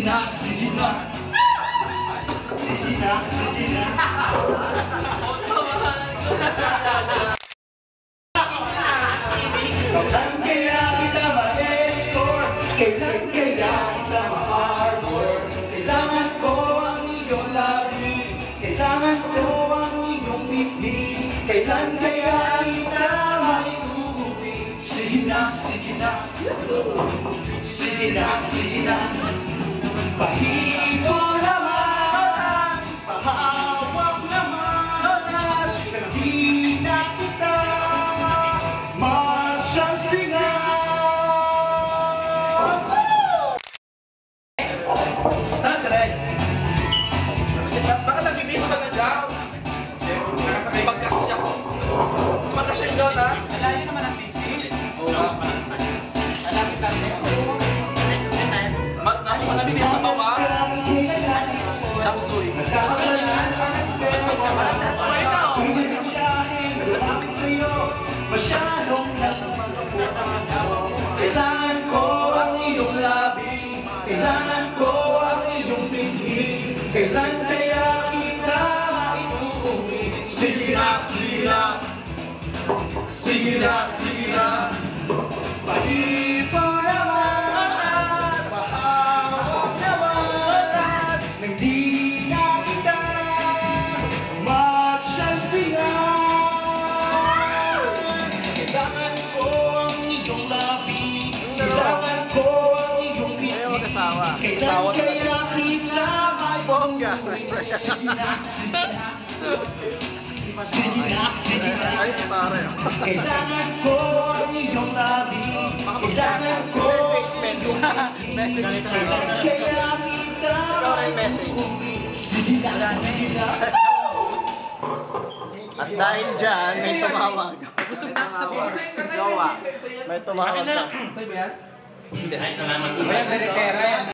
na, sige na. Sige na, sige na. Kailan kaya kita ma-escort? Kailan kaya kita ma-harbor? Kailangan ko ang iyong labi, kailangan ko ang iyong pisngi. Kailan kaya kita maiuwi? Sige na, sige na. Sige na, sige na. Pahigo naman, pahawak naman, hindi na kita magsasingan. Saan ka rin? Bakit nag-ibig ka na dyan? Pagkasya. Pagkasya yung doon, ha? Alayo naman ang sisi. Oo nga. Alapit lang din. Manamig sa baba. Tapsoy. Masyadong nasa pagkakataon. Kailangan ko ang iyong labi, kailangan ko ang iyong pisngi. Kailan kaya kita maiuwi? Sige na, sige na. Sige na, sige na. Pahipo naman, pahawak naman, nang di na kita magsasingan. Kailangan ko ang iyong labi, kailangan ko ang iyong pisngi. Ayaw mag-asawa. Kailan kaya kita Bongga. sige na, sige na. Sige na, sige na. Ay, pare. Kailangan ko ang iyong labi, kailangan ko Message na. kailan kaya kita Ikaw rin message. sige na, sige na. At dahil dyan, may tumawag. Busog na ako sa gym. Jowa. May tumawag. Sa'yo ba yan? Hindi, ay, salamat. Very tera yan.